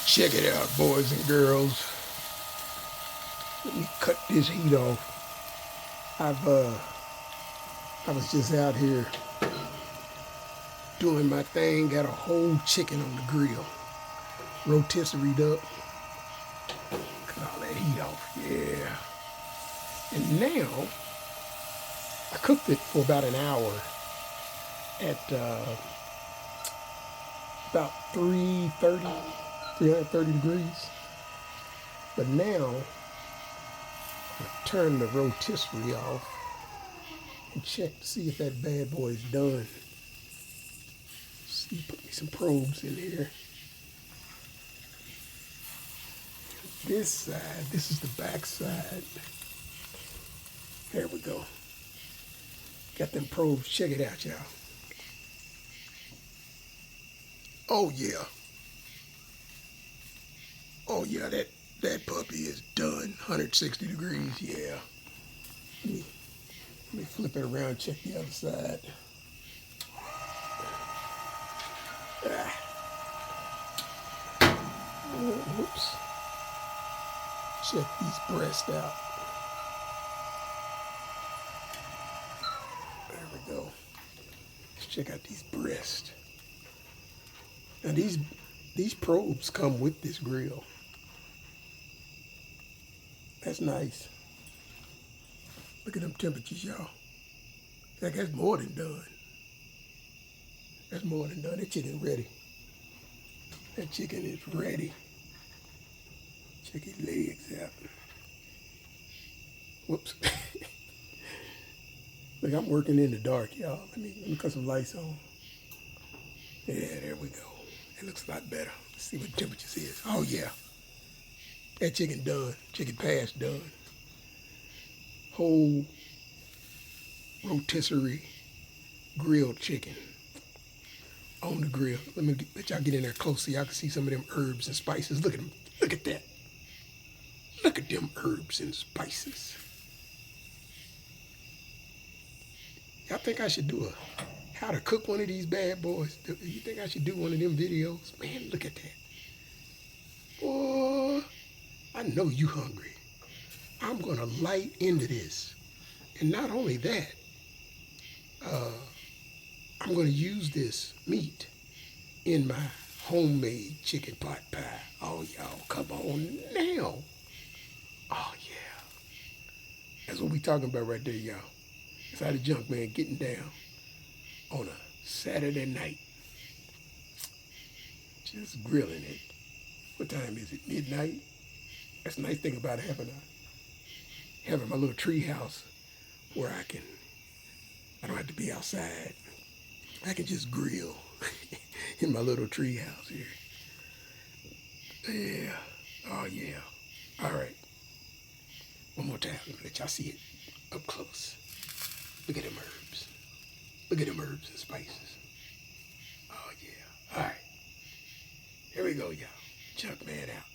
Check it out, boys and girls. Let me cut this heat off. I was just out here doing my thing, got a whole chicken on the grill. Rotisserie up. Cut all that heat off, yeah. And now, I cooked it for about an hour at about 330 degrees. But now, I turn the rotisserie off and check to see if that bad boy is done. See, put me some probes in here. This side, this is the back side. There we go. Got them probes. Check it out, y'all. Oh yeah. Oh yeah, that puppy is done. 160 degrees, yeah. Let me flip it around, check the other side. Whoops. Check these breasts out. There we go. Let's check out these breasts. Now these probes come with this grill. That's nice. Look at them temperatures, y'all. That's more than done. That's more than done. That chicken ready. That chicken is ready. Check his legs out. Whoops. Look, I'm working in the dark, y'all. Let me cut some lights on. Yeah, there we go. It looks a lot better. Let's see what the temperatures is. Oh yeah. That chicken done. Chicken past done. Whole rotisserie grilled chicken on the grill. Let y'all get in there close so y'all can see some of them herbs and spices. Look at them. Look at that. Look at them herbs and spices. Y'all think I should do a how to cook one of these bad boys? You think I should do one of them videos? Man, look at that. Boy, I know you hungry. I'm gonna light into this. And not only that, I'm gonna use this meat in my homemade chicken pot pie. Oh, y'all, come on now. Oh, yeah. That's what we talking about right there, y'all. It's how the Junkman getting down on a Saturday night. Just grilling it. What time is it? Midnight? That's a nice thing about having my little tree house where I don't have to be outside. I can just grill in my little tree house here. Yeah. Oh, yeah. All right. One more time. Let me let y'all see it up close. Look at them herbs. Look at them herbs and spices. Oh, yeah. All right. Here we go, y'all. Junkman out.